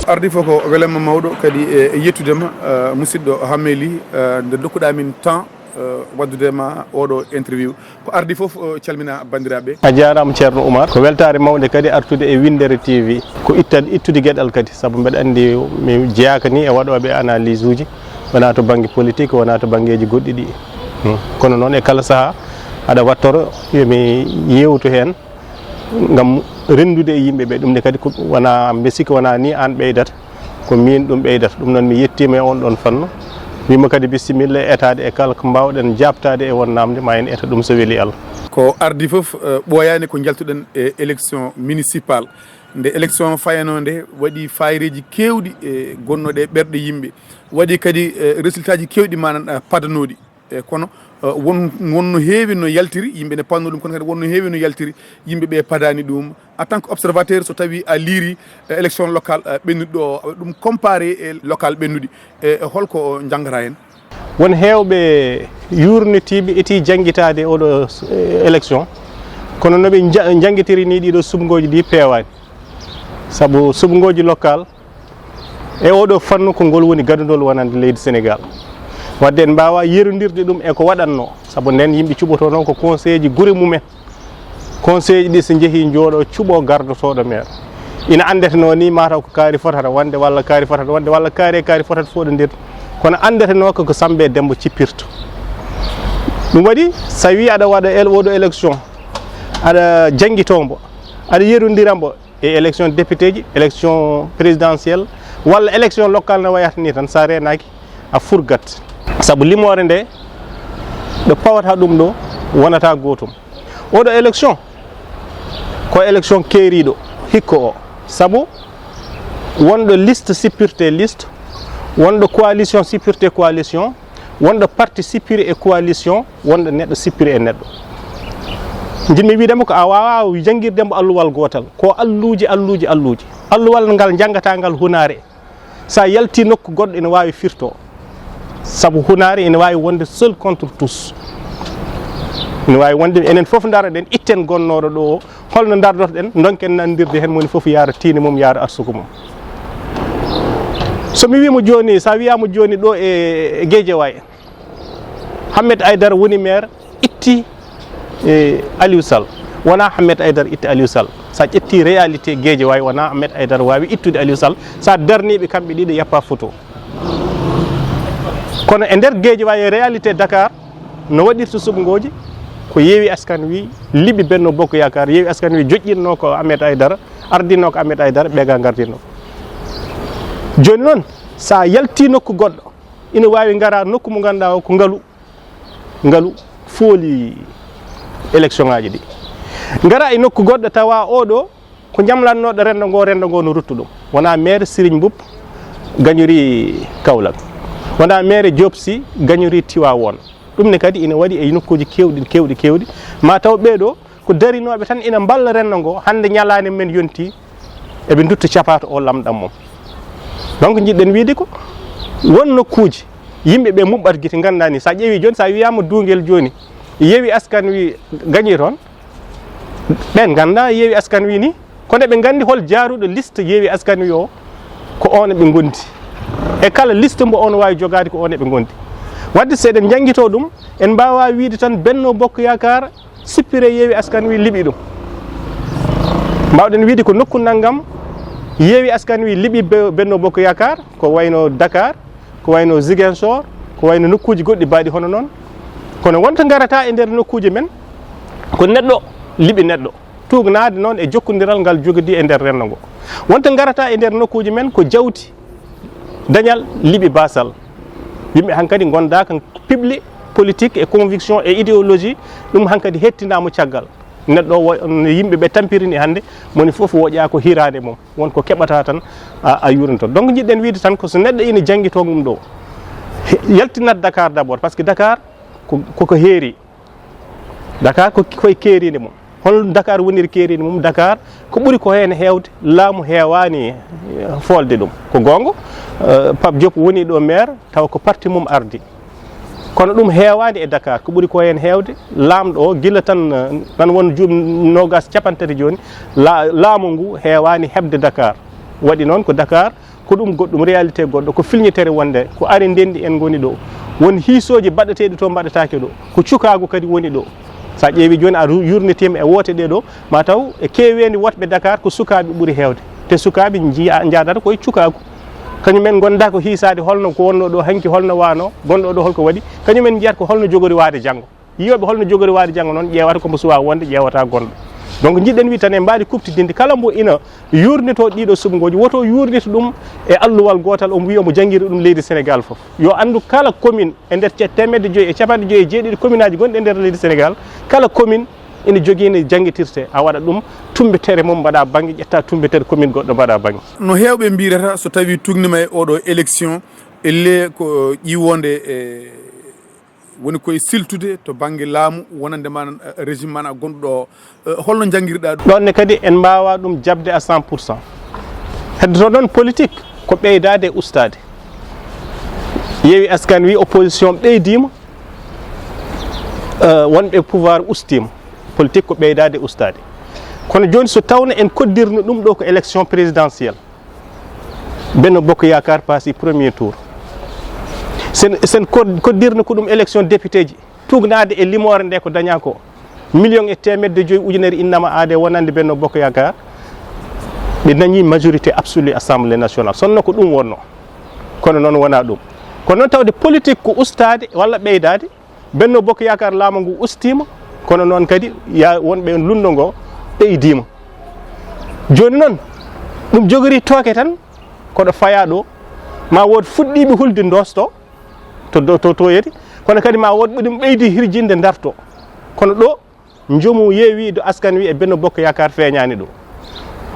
ardi fof ko welema mawɗo kadi e yettudema musidɗo Hammeli nde dokkuɗa min temps waddudema oɗo interview ko ardi fof calmina bandiraɓe. A jarama ceerno Oumar ko weltare mawde kadi artude e Winndere-tv ko ittude gueɗal kadi saabu mbeɗa andi mi jeyaka ni e waɗoɓe analyse uji wona to banggue politique wona to banggueji goɗɗi ɗi kono noon e kala saaha aɗa wattoro yomi yewtu hen gam rendude e yimɓeɓe ɗum ne kadi wona besiko wona ni an ɓeydata ko min ɗum ɓeydata ɗum noon mi yettima e on ɗon fanno wima kadi bisimilla e etade e kala ko mbawɗen jabtade e won namde ma en eta ɗum so weeli Allah. Ko ardi foof ɓooyani ko jaltuɗen e élection municipal nde élection fayano nde waɗi fayreji kewɗi e gonnoɗe e ɓerɗe yimɓe waɗi kadi résultat ji kewɗi manan padanoɗi kono wonno heewi no yaltiri yimɓe ne panno ɗum kono kadi wonno heewi no yaltiri yimɓe ɓe padani ɗum en tant que observateur so tawi a liiri élection locale ɓennuɗi ɗo ɗum comparé e local ɓennuɗi e holko janggata hen? Won hewɓe yurnitiɓe eti jangguitade oɗo élection kono noɓe jangguitiri ni ɗiɗo subgoji ɗi pewani saabu subgoji local e oɗo fannu ko ngol woni gadudol wonande leydi Sénégal wadde en mbawa yerodirde ɗum e ko waɗanno saabu nden yimɓe cuɓoto noon ko conseil ji guure mumen conseil ji ɗi so jeehi jooɗo cuɓo gardotoɗo maire ina andete no ni mataw ko kaari fotata wonde walla kaari fotata wonde walla kaari fotata foɗodir kono andete no ko Sambe Demba cippirto ɗum waɗi sa wi aɗa waɗa oɗo élection aɗa jangguitombo aɗa yerodirambo e élection député ji élection présidentielle walla élection locale no wayata ni tan sa renaki a furgat saabu limore nde ɗo pawata ɗum ɗo wonata gotum oɗo élection ko élection keeriɗo hikko o saabu wonɗo liste sippirte liste wonɗo coalition sippirte coalition wonɗo parti sippiri e coalition wonɗo neɗɗo sippiri e neɗɗo jinmi widemo ko a wawa jangguirdemo alluwal gotal ko alluji alluwal ngal jangata ngal hunare sa yalti nokku goɗɗo ene wawi firto saabu hunare ene wawi wonde seul contre tous ene wawi wonde enen foof daroɗen itten gonnoɗo ɗo o holno dardotoɗen donken nandirde hen moni foof yaara tiine mum yaara arsugo mum somi wimo joni sa wiyama joni ɗo e Guédiawaye Hammet Aïdara woni maire itti Aliou Sall wona Hammet Aïdara itti Aliou Sall sa ƴetti réalité Guédiawaye wona Hammet Aïdara wawi ittude Aliou Sall sa darniɓe kamɓe ɗiɗo yappa photo kono e nder Guédiawaye réalité Dakar no waɗirta subgoji ko Yewwi Askan Wi liɓi Benno Bokk Yakar Yewwi Askan Wi joƴƴinno ko Hammet Aïdara ardinno ko Hammet Aïdara ɓeega gardinno joni noon sa yalti nokku goɗɗo ina wawi gara nokku mo ganduɗa o ko ngaalu fooli élection ngaji ɗi gara e nokku goɗɗo tawa oɗo ko jamlannoɗo rendo ngo no ruttu ɗum wona maire Serigne Mboup gagnori Kaolack wona maire Diop Sy gagnori Tivaouane ɗum ne kadi ina waɗi e nokkuji kewɗi ma taw ɓeɗo ko darinoɓe tan ina balla rendo ngo hande ñalane men yonti eɓe dutta capato o lamɗam mum donc jiɗɗen wiide ko won nokkuji yimɓeɓe muɓɓat guite gandani sa ƴeewi joni sa wiyama Duguel joni Yewwi Askan Wi gagni toon ɓen ganda Yewwi Askan Wi ni kono ɓe gandi hol jaaruɗo liste Yewwi Askan Wi o ko on ɓe gondi e kala liste mbo on wawi jogade ko on ɓe gondi wadde seɗen jangguito ɗum en mbawa wiide tan Benno Bokk Yakar sippire Yewwi Askan Wi liɓi ɗum mbawɗen wiide ko nokku naggam Yewwi Askan Wi liɓi Benno Bokk Yakar ko wayno Dakar ko wayno Ziguinchor ko wayno nokkuji goɗɗi mbaɗi hono noon kono wonta garata e nder nokkuji men ko neɗɗo liɓi neɗɗo tugnade noon e jokkodiral ngal jogodi e nder rendo ngo wonta garata e nder nokkuji men ko jawti dañal liɓi basal yimɓe hankkadi gondaka public politique et conviction et idéologie ɗum hankkadi hettinama caggal neɗɗo no yimɓeɓe tampirini hande moni foof woƴƴa ko hirade mum wonko keɓata tan a yurinto donc jiɗɗen wiide tan ko so neɗɗo ina jangguito ɗum ɗo yaltinat Dakar d' abord par ce que Dakar koko heeri Dakar koye keeride mum hol Dakar woniri keeride mum Dakar ko ɓuuri ko hen hewde laamu hewani folde ɗum ko gonga Pape Diop woni ɗo maire taw ko parti mum ardi kono ɗum hewani e Dakar ko ɓuuri ko hen hewde lamɗo o gila tan won nogas capantati joni laamu ngu hewani hebde Dakar waɗi noon ko Dakar ko ɗum goɗɗum réalité goɗɗo ko filñitere wonde ko ari ndendi en goni ɗo won hiisoji baɗeteɗi to mbaɗetake ɗo ko cukagu kadi woni ɗo sa ƴeewi joni a yurnitima e wote ɗe ɗo ma taw e kewendi wotɓe Dakar ko sukaɓe ɓuuri hewde te sukaɓe jadata koye cukagu kañumen gonda ko hiisade holno ko wonno ɗo hanki holno wano gonɗo ɗo holko waɗi kañumen jiyata ko holno jogori wade janggo yiyoɓe holno jogori wade janggo noon ƴewata komo suwa wonde ƴewata gonɗo donc jiɗɗen wi tan en mbaɗi kuptidinde kala mbo ina yurnito ɗiɗo subgoji woto yurnito ɗum e alluwal gotal omo wi omo jangguiri ɗum leydi Sénégal foof yo andu kala commune e nder 50 commune aji gonɗi e nder leydi Sénégal kala commune ina jogui no jangguitirte a waɗa ɗum tumbetere mum mbaɗa banggue ƴetta tumbetere commune goɗɗo mbaɗa banggue no hewɓe mbirata so tawi tugnima e oɗo élection elle ko ƴiwonde woni koye siltude to banggue laamu wonande ma régime mana gonɗo holno jangguirɗa ɗum ɗonne kadi en mbawa ɗum jabde à 100% heddoto ɗon politique ko ɓeydade e ustade Yewwi Askan Wi opposition ɓeydima wonɓe pouvoir ustima politique ko ɓeydade e ustade kono joni so tawno en koddirno ɗum ɗo ko élection présidentielle Benno Bokk Yakar paasi premier tour sen koddirno ko ɗum élection député ji tugnade e limore nde ko daña ko million e temedde joyi ujunere innama aade wonande Benno Bokk Yakar ɓe dañi majorité absolue assemblée nationale sonno ko ɗum wonno kono noon wona ɗum kono noon tawde politique ko ustade walla ɓeydade Benno Bokk Yakar laamu ngu ustima kono noon kadi ya wonɓe lundo ngo ɓeydima joni noon ɗum jogori tooke tan koɗo faya ɗo ma wod fuɗɗiɓe hulde dosto to yeti kono kadi ma wod ɗum ɓeydi hirjinde darto kono ɗo joomu yeewido Askan Wi e Benno Bokk Yakar feeñani ɗo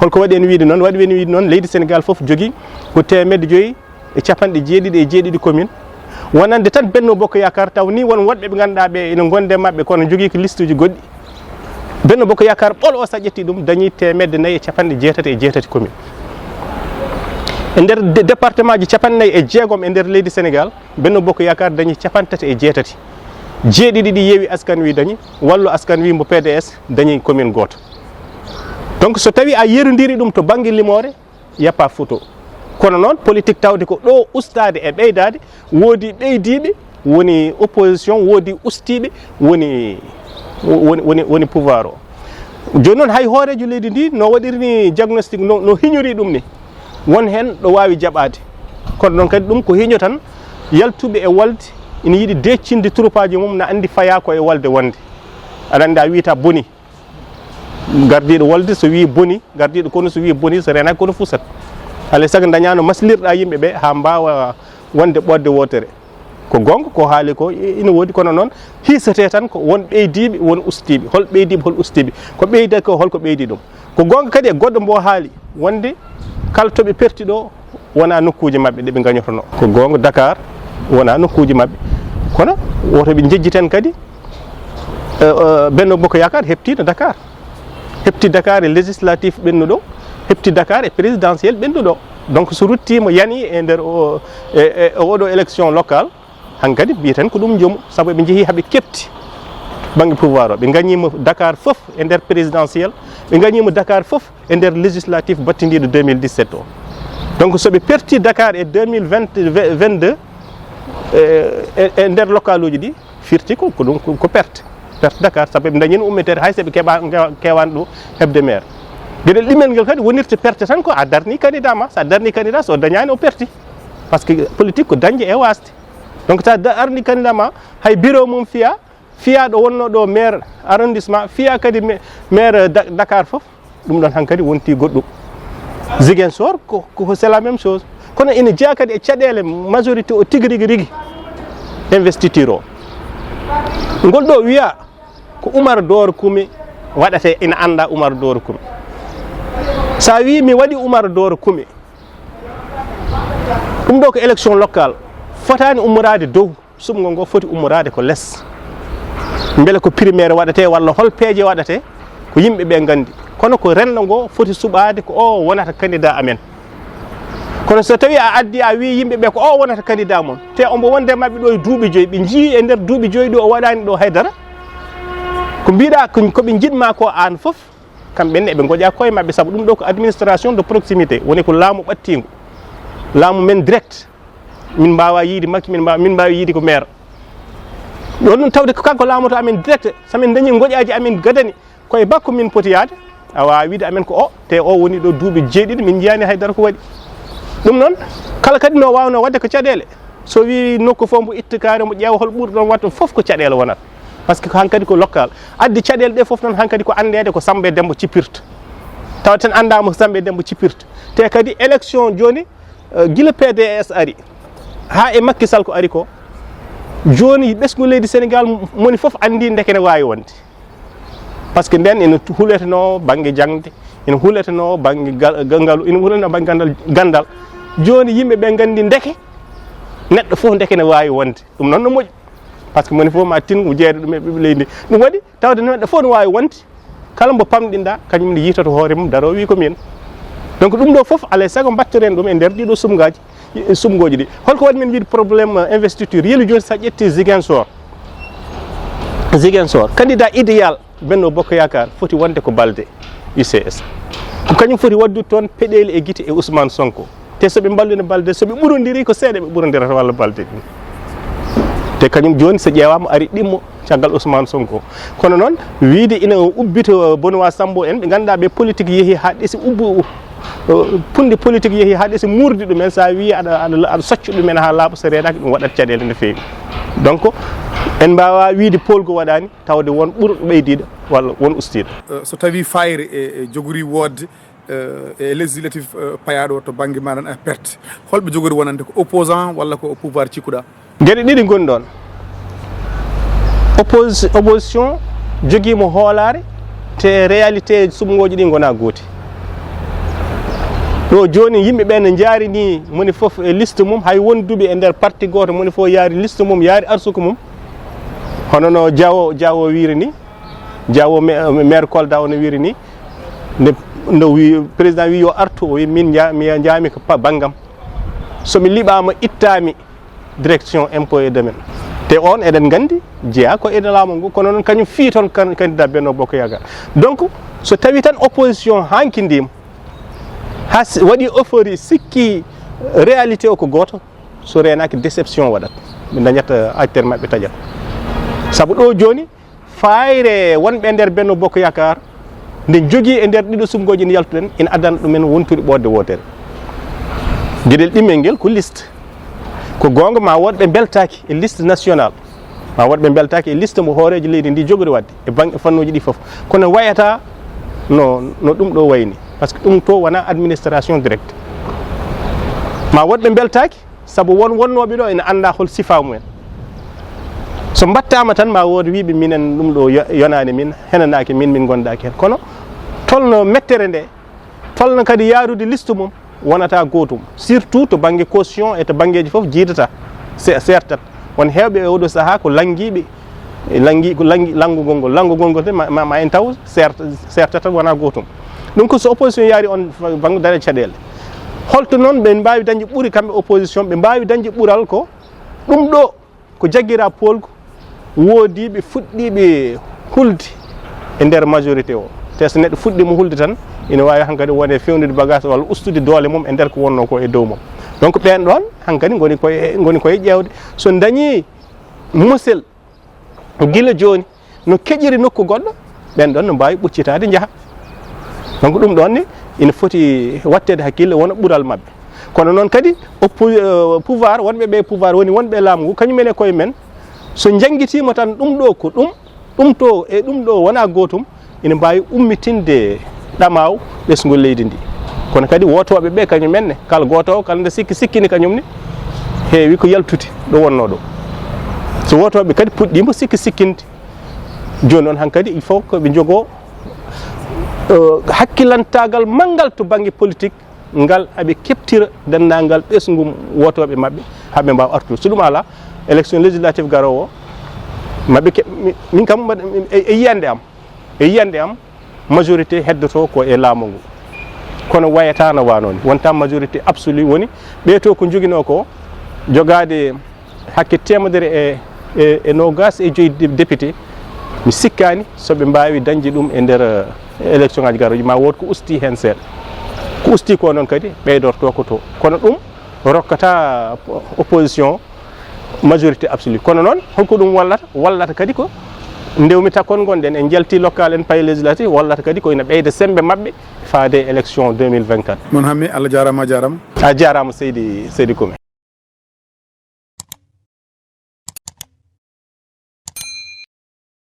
holko waɗi en wiide noon waɗi en wiide noon leydi Sénégal foof jogui ko 1,777 commune wonande tan Benno Bokk Yakar taw ni won woɗɓe ɓe ganduɗa ɓe ene gonde mabɓe kono jogui ko liste uji goɗɗi Benno Bokk Yakar ɓol o sa ƴetti ɗum dañi 1,468 commune e nder département ji 46 e nder leydi Sénégal Benno Bokk Yakar dañi 38 jeeɗiɗi ɗi Yewwi Askan Wi dañi wallu Askan Wi mbo PDS dañi commune goto donc so tawi a yerodiri ɗum to banggue limore yappa photo kono noon politique tawde ko ɗo ustade e ɓeydade woodi ɓeydiɓe woni opposition woodi ustiɓe woni pouvoir o joni noon hay hoorejo leydi ndi no waɗirni diagnostic no hiñori ɗum ni won hen ɗo wawi jaɓade kono noon kadi ɗum ko hiño tan yaltuɓe e walde ina yiiɗi deccinde troupaji mum na andi faya ko e walde wonde aɗa andi a wiyata boni gardiɗo walde so wi boni gardiɗo kono so wi boni so renaki kono fusat alay saago dañano maslirɗa yimɓeɓe ha mbawa wonde ɓodde wotere ko gonga ko haali ko ina woodi kono noon hiisete tan ko won ɓeydiɓe won ustiɓe hol ɓeydiɓe hol ustiɓe ko ɓeyda ko holko ɓeydi ɗum ko gonga kadi e goɗɗo mbo haali wonde kala toɓe perti ɗo wona nokkuji mabɓe ɗeɓe gañotono ko gonga Dakar wona nokkuji mabɓe kono wotoɓe jejjiten kadi Benno Bokk Yakar heptino Dakar hepti Dakar e législatif ɓennuɗo hepti Dakar e présidentiel ɓennuɗo donc so ruttima yani e nder oɗo élection locale hankkadi mbiyeten ko ɗum joomu saabu ɓe jeehi haaɓe kepti banggue pouvoir o ɓe gañima Dakar foof e nder présidentiel ɓe gañima Dakar foof e nder législatif battidiɗo 2017 o donc soɓe perti Dakar e 2022 e nder local uji ɗi firti ko ɗum ko perte Dakar saabu ɓe dañino ummetere hay soɓe kewani ɗo hebde maire gueɗel ɗimel ngel kadi wonirta perte tan ko a darni candidat ma sa darni candidat so dañani o perti par ce que politique ko dañde e wasde donc sa arni candidat ma hay bureau mum fiya ɗo wonno ɗo maire arrondissement fiya kadi maire Dakar foof ɗum ɗon hankkadi wonti goɗɗum Ziguinchor ko c'est la même chose kono ina jeeya kadi e caɗele majorité o tigui rigui investiture o ngol ɗo wiya ko Oumar Doro Koumi waɗate ina anda Oumar Doro Koumi sa wi mi waɗi Oumar Doro Koumi ɗum ɗo ko élection locale fotani ummorade dow sumgo ngo foti ummorade ko less beele ko primaire waɗate walla hol peeje waɗate ko yimɓeɓe gandi kono ko rendo ngo foti suɓade ko o wonata candidat amen kono so tawi a addi a wi yimɓeɓe ko o wonata candidat mon te ombo wonde mabɓe ɗo e duuɓi joyyi ɓe jii e nder duuɓi joyyi ɗo o waɗani ɗo haydara ko mbiɗa koɓe jiɗma ko an foof kamɓenne eɓe goƴa koye mabɓe saabu ɗum ɗo ko administration de proximité woni ko laamu ɓattigu laamu men direct min mbawa yiide makki min mbawi yiide ko maire ɗon ɗum tawde ko kanko laamoto amen direct somin dañi goƴaji amen gadani koye bakko min poti yaade a wawa wiide amen ko o te o woni ɗo duuɓi jeeɗiɗi min jiyani haydara ko waɗi ɗum noon kala kadi no wawno wadde ko caɗele so wi nokku fof mbo itta kaare mo ƴeewa hol ɓuuri ɗon watta foof ko caɗele wonata par ce que hankkadi ko local addi caɗele ɗe foof noon hankkadi ko andede ko Samba e Demba cippirta tawa tan andama Samba e Demba cippirta te kadi élection joni guila PDS ari ha e Macky Sall ko ari ko joni ɓesgu leydi Sénégal moni foof andi ndeke ne wawi wonde par ce que nden ene huleteno banggue jangde ene huleteno banggue gangalu ene huleteno banggue gandal joni yimɓeɓe gandi ndeke neɗɗo fof ndeke ne wawi wonde ɗum noon no moƴƴi par ce que moni fof ma tingu jeeyde ɗum e ɓiɓɓe leydi ndi ɗum waɗi tawde neɗɗo fof ne wawi wonde kala mbo pamɗinɗa kañum ne yitoto hoore mum daro wi ko min donc ɗum ɗo foof alay saago battoren ɗum e nder ɗiɗo sumgoji ɗi holko waɗi min wiide probléme investiture yelu joni sa ƴetti Ziguinchor candidat idéal Benno Bokk Yakar foti wonde ko Balde UCS ko kañum foti waddude toon peɗeli e guite e Ousmane Sonko te soɓe mballino Balde soɓe ɓurodiri ko seeɗa ɓe ɓurodirata walla Balde ɗum te kañum joni so ƴeewama ari ɗimmo caggal Ousmane Sonko kono noon wiide ina ubbito Wonaa Sambo en ɓe ganduɗa ɓe politique yeehi ha ɗesi punde politique yeehi ha ɗesi murdi ɗumen sa wi aɗa socca ɗumen ha laaɓa so renaki ɗum waɗat caɗele no fewi donc en mbawa wiide polgo waɗani tawde won ɓurɗo ɓeydiɗo walla won ustiɗo so tawi fayre e jogori wodde e législatif payaɗo to banggue maɗan a perte holɓe jogori wonande ko opposant walla ko pouvoir cikkuɗa gueɗe ɗiɗi goni ɗon opposition joguimo hoolare te réalité sumgoji ɗi gona gooti ɗo joni yimɓeɓe ne jaarini moni foof e liste mum hay wonduɓe e nder parti goto moni foof yaari liste mum yaari arsuku mum hono no Diawo wiiri ni Diawo maire Kolda ono wiiri ni no wi président wi yo artu o wi min jaami ko banggam somi liɓama ittami direction impôt et domaine te on eɗen gandi jeeya ko ene laamu ngu kono noon kañum fii toon candidat Benno Bokk Yakar donc so tawi tan opposition hankidima ha waɗi offori sikki réalité o ko goto so renaki déception waɗat ɓe dañata acteur mabɓe taƴat saabu ɗo joni fayre wonɓe nder Benno Bokk Yakar nde jogui e nder ɗiɗo sumgoji ne yaltuɗen ina addana ɗumen wontude ɓodde wotere gueɗel ɗimmel nguel ko liste ko gonga ma wonɓe beltaki e liste national ma wonɓe beltaki e liste mo hooreji leydi ndi jogori wadde e banggue fannuji ɗi foof kono wayata no ɗum ɗo wayni par ce que ɗum to wona administration directe ma wonɓe beltaki saabu wonnoɓe ɗo ene anda hol sifa mumen so battama tan ma wood wiɓe minen ɗum ɗo yonani min henanaki min gondaki hen kono tolno mettere nde tolno kadi yaarude liste mum wonata gotum surtout to banggue caution e to banggueji foof jiidata sertat won hewɓe e oɗo saaha ko langguiɓe langgugol ngol te ma en taw sertata wona gotum ɗum ko so opposition yaari on banggue daña caɗele holto noon ɓe mbawi dañde ɓuuri kamɓe opposition ɓe mbawi dañde ɓuural ko ɗum ɗo ko jagguira polgo woodiɓe fuɗɗiɓe hulde e nder majorité o te so neɗɗo fuɗɗima hulde tan ina wawi hankkadi wone fewnude bagage walla ustude doole mum e nder ko wonno ko e dow mum donc ɓen ɗon hankkadi goni koye ƴewde so dañi musel guila joni no keƴiri nokku goɗɗo ɓen ɗon no mbawi ɓuccitade jaaha donc ɗum ɗon ni ina foti wattede hakkille wona ɓuural mabɓe kono noon kadi pouvoir wonɓeɓe pouvoir woni wonɓe laamu ngu kañumene koye men so jangguitima tan ɗum ɗo ko ɗum to e ɗum ɗo wona gotum ina mbawi ummitinde ɗamaw ɓesgol leydi ndi kono kadi wotoɓe ɓe kañumenne kala goto o kala nde sikkini kañumni heewi ko yaltude ɗo wonno ɗo so wotoɓe kadi puɗɗima sikkinde joni noon hankkadi il faut koɓe jogo hakkillantagal manggal to banggue politique ngal haɓe keptira dendagal ɓesgu wotoɓe mabɓe haɓe mbawa artude so ɗum ala élection législative garowo o mabɓe min kam e yiyande am majorité heddoto ko e laamu ngu kono wayata no wanoni wonta majorité absolue woni ɓeeto ko joguino ko jogade hakke temedere e nogas e joyi député mi sikkani soɓe mbawi dañde ɗum e nder élection ngaji garoji ma wod ko usti hen seeɗa ko usti ko noon kadi ɓeydorto ko to kono ɗum rokkata opposition majorité absolue kono noon holko ɗum wallata kadi ko ndewmi takkon gonɗen en jalti local en paye législative wallata kadi ko ina ɓeyda sembe mabɓe faade élection 2024 mon hammi Allah jarama a jarama a jarama seydi Koumé